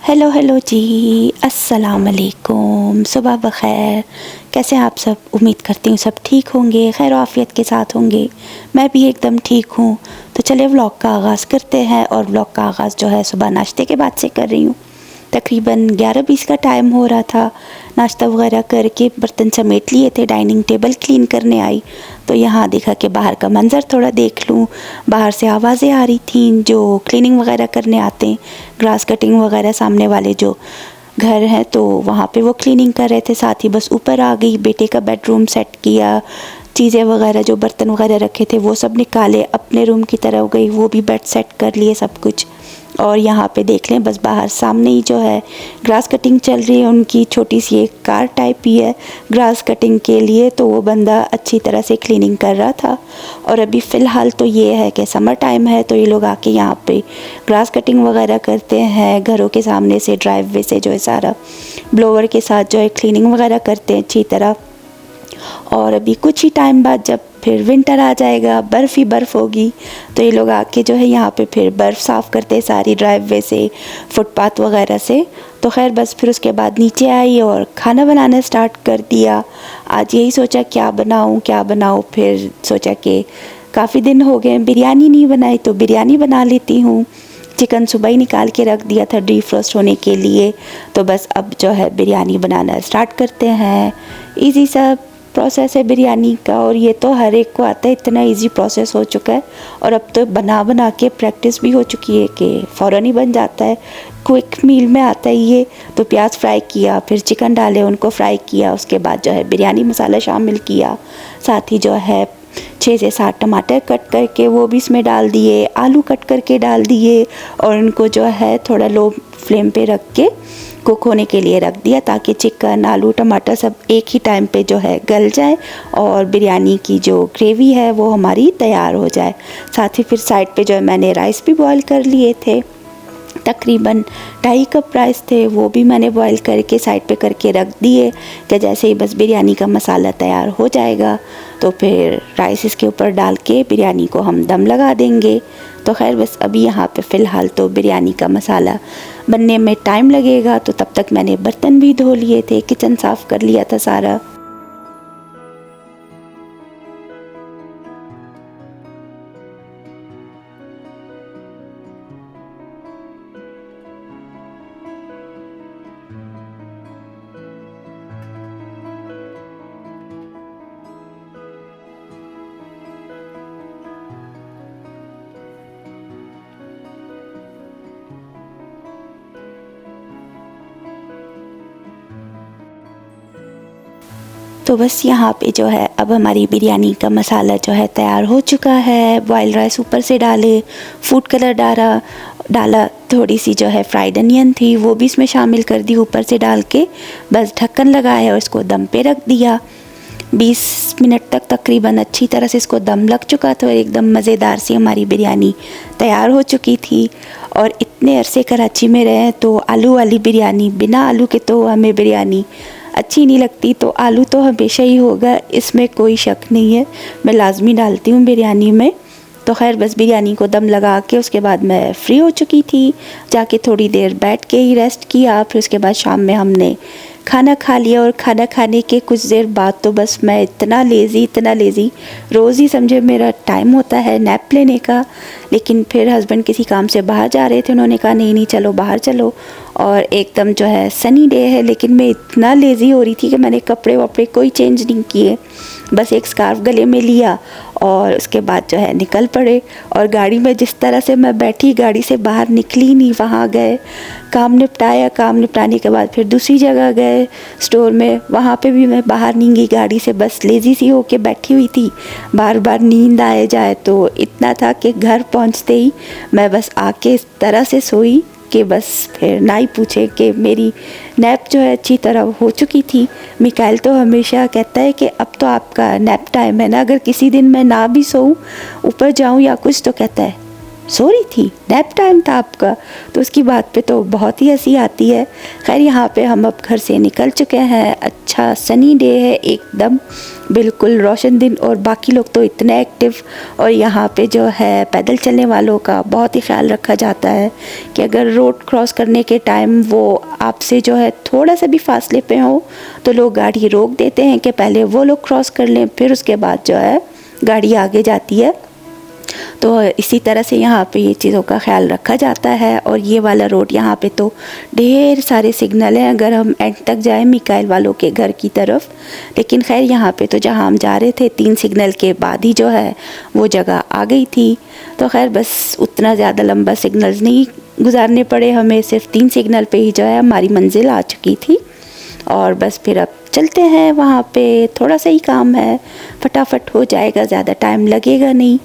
Hello hello जी, अस्सलाम वालेकुम, सुबह बख़ैर। कैसे हैं आप सब? उम्मीद करती हूँ सब ठीक होंगे, खैर आफ़ियत के साथ होंगे। मैं भी एकदम ठीक हूँ। तो चलिए व्लॉग का आगाज़ करते हैं। और व्लॉग का आगाज़ जो है सुबह नाश्ते के बाद से कर रही हूँ। तकरीबन 11:20 का टाइम हो रहा था। नाश्ता वगैरह करके बर्तन समेट लिए थे, डाइनिंग टेबल क्लीन करने आई तो यहाँ देखा कि बाहर का मंज़र थोड़ा देख लूँ। बाहर से आवाज़ें आ रही थीं जो क्लीनिंग वगैरह करने आते हैं, ग्रास कटिंग वगैरह सामने वाले जो घर हैं तो वहाँ पे वो क्लीनिंग कर रहे थे। साथ ही बस ऊपर आ गई, बेटे का बेडरूम सेट किया, चीज़ें वगैरह जो बर्तन वगैरह रखे थे वो सब निकाले, अपने रूम की तरफ गई, वो भी बेड सेट कर लिए सब कुछ। और यहाँ पे देख लें बस बाहर सामने ही जो है ग्रास कटिंग चल रही है उनकी। छोटी सी एक कार टाइप ही है ग्रास कटिंग के लिए, तो वो बंदा अच्छी तरह से क्लीनिंग कर रहा था। और अभी फ़िलहाल तो ये है कि समर टाइम है तो ये लोग आके यहाँ पे ग्रास कटिंग वगैरह करते हैं। घरों के सामने से ड्राइववे से जो है सारा ब्लोवर के साथ जो है क्लीनिंग वगैरह करते हैं अच्छी तरह। और अभी कुछ ही टाइम बाद जब फिर विंटर आ जाएगा, बर्फ़ ही बर्फ़ होगी, तो ये लोग आके जो है यहाँ पे फिर बर्फ़ साफ़ करते हैं सारी ड्राइववे से, फुटपाथ वगैरह से। तो खैर बस फिर उसके बाद नीचे आई और खाना बनाना स्टार्ट कर दिया। आज यही सोचा क्या बनाऊँ, फिर सोचा कि काफ़ी दिन हो गए बिरयानी नहीं बनाई तो बिरयानी बना लेती हूँ। चिकन सुबह ही निकाल के रख दिया था डीफ्रोस्ट होने के लिए, तो बस अब जो है बिरयानी बनाना स्टार्ट करते हैं। इजी सा प्रोसेस है बिरयानी का और ये तो हर एक को आता है, इतना इजी प्रोसेस हो चुका है। और अब तो बना बना के प्रैक्टिस भी हो चुकी है कि फ़ौरन ही बन जाता है, क्विक मील में आता है ये। तो प्याज फ्राई किया, फिर चिकन डाले, उनको फ्राई किया, उसके बाद जो है बिरयानी मसाला शामिल किया, साथ ही जो है 6 से 7 टमाटर कट करके वो भी इसमें डाल दिए, आलू कट करके डाल दिए और उनको जो है थोड़ा लो फ्लेम पे रख के कुक होने के लिए रख दिया ताकि चिकन आलू टमाटर सब एक ही टाइम पे जो है गल जाए और बिरयानी की जो ग्रेवी है वो हमारी तैयार हो जाए। साथ ही फिर साइड पे जो है मैंने राइस भी बॉईल कर लिए थे, तकरीबन 2.5 कप राइस थे, वो भी मैंने बॉईल करके साइड पे करके रख दिए कि जैसे ही बस बिरयानी का मसाला तैयार हो जाएगा तो फिर राइस इसके ऊपर डाल के बिरयानी को हम दम लगा देंगे। तो खैर बस अभी यहाँ पे फ़िलहाल तो बिरयानी का मसाला बनने में टाइम लगेगा, तो तब तक मैंने बर्तन भी धो लिए थे, किचन साफ़ कर लिया था सारा। तो बस यहाँ पे जो है अब हमारी बिरयानी का मसाला जो है तैयार हो चुका है। बॉयल राइस ऊपर से डाले, फूड कलर डाला, थोड़ी सी जो है फ्राइड अनियन थी वो भी इसमें शामिल कर दी ऊपर से डाल के, बस ढक्कन लगाया और इसको दम पे रख दिया। 20 मिनट तक तकरीबन अच्छी तरह से इसको दम लग चुका था और एकदम मज़ेदार सी हमारी बिरयानी तैयार हो चुकी थी। और इतने अरसे कराची में रहे तो आलू वाली बिरयानी, बिना आलू के तो हमें बिरयानी अच्छी नहीं लगती, तो आलू तो हमेशा ही होगा, इसमें कोई शक नहीं है, मैं लाजमी डालती हूँ बिरयानी में। तो खैर बस बिरयानी को दम लगा के उसके बाद मैं फ्री हो चुकी थी, जाके थोड़ी देर बैठ के ही रेस्ट किया। फिर उसके बाद शाम में हमने खाना खा लिया और खाना खाने के कुछ देर बाद तो बस मैं इतना लेज़ी, रोज़ ही समझे मेरा टाइम होता है नैप लेने का, लेकिन फिर हस्बैंड किसी काम से बाहर जा रहे थे, उन्होंने कहा नहीं चलो बाहर चलो। और एकदम जो है सनी डे है, लेकिन मैं इतना लेज़ी हो रही थी कि मैंने कपड़े वपड़े कोई चेंज नहीं किए, बस एक स्कार्फ गले में लिया और उसके बाद जो है निकल पड़े। और गाड़ी में जिस तरह से मैं बैठी, गाड़ी से बाहर निकली नहीं, वहाँ गए, काम निपटाया, काम निपटाने के बाद फिर दूसरी जगह गए स्टोर में, वहाँ पे भी मैं बाहर नहीं गई गाड़ी से, बस लेज़ी सी होके बैठी हुई थी, बार बार नींद आए जाए। तो इतना था कि घर पहुँचते ही मैं बस आके इस तरह से सोई कि बस फिर ना ही पूछे कि मेरी नैप जो है अच्छी तरह हो चुकी थी। मिकाइल तो हमेशा कहता है कि अब तो आपका नैप टाइम है ना, अगर किसी दिन मैं ना भी सोऊं, ऊपर जाऊं या कुछ, तो कहता है सो रही थी, नैप टाइम था आपका। तो उसकी बात पे तो बहुत ही हंसी आती है। खैर यहाँ पे हम अब घर से निकल चुके हैं, अच्छा सनी डे है एकदम, बिल्कुल रोशन दिन, और बाकी लोग तो इतने एक्टिव। और यहाँ पे जो है पैदल चलने वालों का बहुत ही ख्याल रखा जाता है कि अगर रोड क्रॉस करने के टाइम वो आपसे जो है थोड़ा सा भी फासले पे हो तो लोग गाड़ी रोक देते हैं कि पहले वो लोग क्रॉस कर लें, फिर उसके बाद जो है गाड़ी आगे जाती है। तो इसी तरह से यहाँ पे ये चीज़ों का ख्याल रखा जाता है। और ये वाला रोड यहाँ पे तो ढेर सारे सिग्नल हैं अगर हम एंड तक जाएं मिकाइल वालों के घर की तरफ। लेकिन खैर यहाँ पे तो जहाँ हम जा रहे थे 3 सिग्नल के बाद ही जो है वो जगह आ गई थी। तो खैर बस उतना ज़्यादा लंबा सिग्नल्स नहीं गुजारने पड़े हमें, सिर्फ 3 सिग्नल पे ही जो है हमारी मंजिल आ चुकी थी। और बस फिर अब चलते हैं, वहाँ पे थोड़ा सा ही काम है, फटाफट हो जाएगा, ज़्यादा टाइम लगेगा नहीं।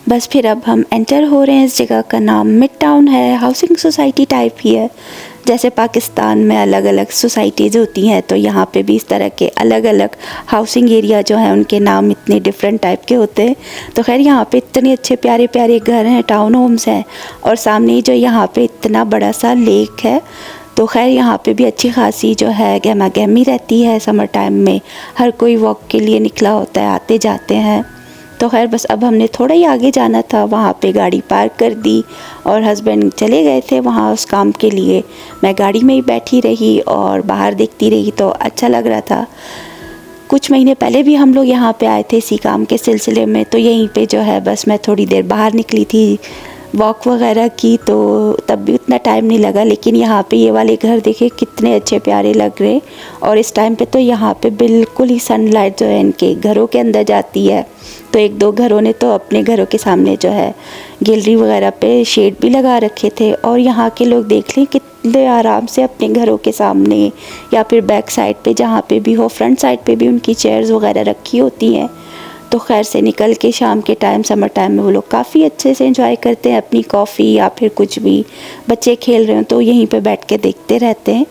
बस फिर अब हम एंटर हो रहे हैं। इस जगह का नाम मिड टाउन है, हाउसिंग सोसाइटी टाइप ही है। जैसे पाकिस्तान में अलग अलग सोसाइटीज़ होती हैं तो यहाँ पे भी इस तरह के अलग अलग हाउसिंग एरिया जो हैं उनके नाम इतने डिफरेंट टाइप के होते हैं। तो खैर यहाँ पे इतने अच्छे प्यारे प्यारे घर हैं, टाउन होम्स हैं, और सामने जो यहाँ पे इतना बड़ा सा लेक है। तो खैर यहाँ पे भी अच्छी खासी जो है गहमा गहमी रहती है। समर टाइम में हर कोई वॉक के लिए निकला होता है, आते जाते हैं। तो खैर बस अब हमने थोड़ा ही आगे जाना था, वहाँ पे गाड़ी पार्क कर दी और हस्बैंड चले गए थे वहाँ उस काम के लिए। मैं गाड़ी में ही बैठी रही और बाहर देखती रही, तो अच्छा लग रहा था। कुछ महीने पहले भी हम लोग यहाँ पे आए थे इसी काम के सिलसिले में, तो यहीं पे जो है बस मैं थोड़ी देर बाहर निकली थी वॉक वगैरह की, तो तब भी उतना टाइम नहीं लगा। लेकिन यहाँ पे ये वाले घर देखे कितने अच्छे प्यारे लग रहे, और इस टाइम पे तो यहाँ पे बिल्कुल ही सनलाइट जो है इनके घरों के अंदर जाती है। तो 1-2 घरों ने तो अपने घरों के सामने जो है गैलरी वगैरह पे शेड भी लगा रखे थे। और यहाँ के लोग देख लें कितने आराम से अपने घरों के सामने या फिर बैक साइड पे जहाँ पे भी हो, फ्रंट साइड पे भी उनकी चेयर्स वगैरह रखी होती हैं। तो खैर से निकल के शाम के टाइम, समर टाइम में वो लोग काफ़ी अच्छे से एंजॉय करते हैं अपनी कॉफ़ी या फिर कुछ भी। बच्चे खेल रहे हो तो यहीं पे बैठ के देखते रहते हैं।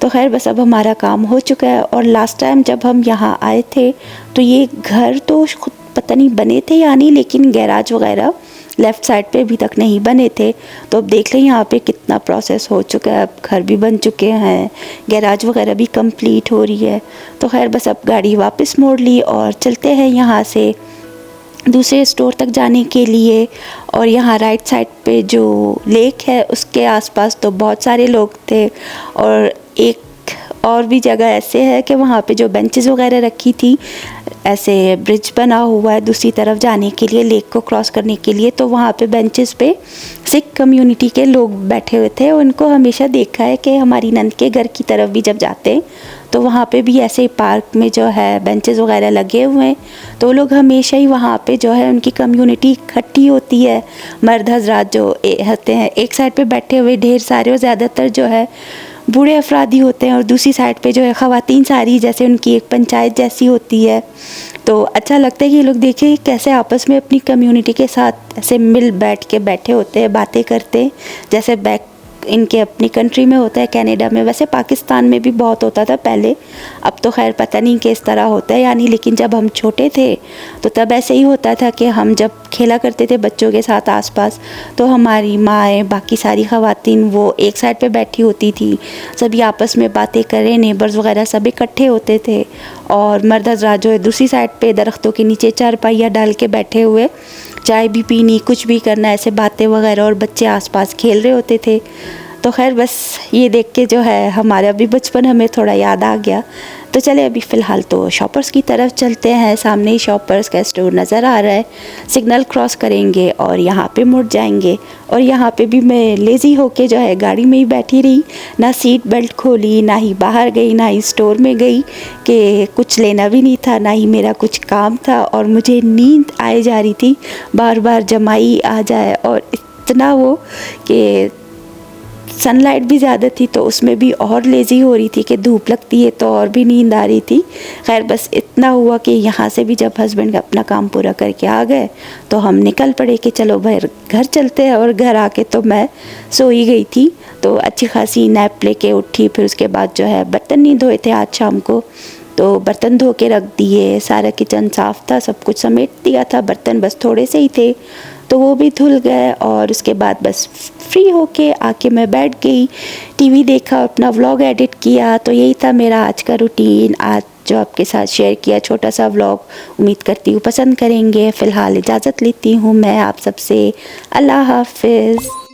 तो खैर बस अब हमारा काम हो चुका है। और लास्ट टाइम जब हम यहाँ आए थे तो ये घर तो खुद पता नहीं बने थे या नहीं, लेकिन गैराज वगैरह लेफ़्ट साइड पे अभी तक नहीं बने थे। तो अब देख लें यहाँ पे कितना प्रोसेस हो चुका है, अब घर भी बन चुके हैं, गैराज वगैरह भी कंप्लीट हो रही है। तो खैर बस अब गाड़ी वापस मोड़ ली और चलते हैं यहाँ से दूसरे स्टोर तक जाने के लिए। और यहाँ राइट साइड पे जो लेक है उसके आसपास तो बहुत सारे लोग थे, और एक और भी जगह ऐसे है कि वहाँ पे जो बेंचेस वगैरह रखी थी, ऐसे ब्रिज बना हुआ है दूसरी तरफ जाने के लिए, लेक को क्रॉस करने के लिए। तो वहाँ पे बेंचेस पे सिख कम्युनिटी के लोग बैठे हुए थे। उनको हमेशा देखा है कि हमारी नंद के घर की तरफ भी जब जाते हैं तो वहाँ पे भी ऐसे ही पार्क में जो है बेंचेस वगैरह लगे हुए हैं। तो लोग हमेशा ही वहाँ पे जो है उनकी कम्युनिटी इकट्ठी होती है। मर्द हजरात जो होते हैं एक साइड पे बैठे हुए ढेर सारे, और ज़्यादातर जो है बूढ़े अफरादी होते हैं, और दूसरी साइड पे जो है ख़वातीन सारी, जैसे उनकी एक पंचायत जैसी होती है। तो अच्छा लगता है कि ये लोग देखें कैसे आपस में अपनी कम्युनिटी के साथ ऐसे मिल बैठ के बैठे होते हैं, बातें करते हैं, जैसे बैक इनके अपनी कंट्री में होता है कनाडा में। वैसे पाकिस्तान में भी बहुत होता था पहले, अब तो खैर पता नहीं किस तरह होता है यानी, लेकिन जब हम छोटे थे तो तब ऐसे ही होता था कि हम जब खेला करते थे बच्चों के साथ आसपास, तो हमारी माएँ बाकी सारी ख़वातीन वो एक साइड पे बैठी होती थी, सभी आपस में बातें करें, नेबर्स वगैरह सब इकट्ठे होते थे। और मर्द हज़रात जो है दूसरी साइड पे दरख्तों के नीचे चारपाइयाँ डाल के बैठे हुए चाय भी पीनी, कुछ भी करना, ऐसे बातें वगैरह, और बच्चे आसपास खेल रहे होते थे। तो खैर बस ये देख के जो है हमारा भी बचपन हमें थोड़ा याद आ गया। तो चले अभी फ़िलहाल तो शॉपर्स की तरफ चलते हैं। सामने ही शॉपर्स का स्टोर नज़र आ रहा है। सिग्नल क्रॉस करेंगे और यहाँ पे मुड़ जाएंगे। और यहाँ पे भी मैं लेज़ी होके जो है गाड़ी में ही बैठी रही, ना सीट बेल्ट खोली, ना ही बाहर गई, ना ही स्टोर में गई कि कुछ लेना भी नहीं था, ना ही मेरा कुछ काम था। और मुझे नींद आए जा रही थी, बार बार जमाई आ जाए, और इतना वो कि सनलाइट भी ज़्यादा थी तो उसमें भी और लेज़ी हो रही थी कि धूप लगती है तो और भी नींद आ रही थी। खैर बस इतना हुआ कि यहाँ से भी जब हस्बैंड अपना काम पूरा करके आ गए तो हम निकल पड़े कि चलो भाई घर चलते हैं। और घर आके तो मैं सो ही गई थी, तो अच्छी खासी नैप लेके उठी। फिर उसके बाद जो है बर्तन नहीं धोए थे आज शाम को, तो बर्तन धो के रख दिए। सारा किचन साफ़ था, सब कुछ समेट दिया था, बर्तन बस थोड़े से ही थे तो वो भी धुल गए। और उसके बाद बस फ्री होके आके मैं बैठ गई, टीवी देखा, अपना व्लॉग एडिट किया। तो यही था मेरा आज का रूटीन, आज जो आपके साथ शेयर किया छोटा सा व्लॉग। उम्मीद करती हूँ पसंद करेंगे। फ़िलहाल इजाज़त लेती हूँ मैं आप सबसे। अल्लाह हाफ़िज़।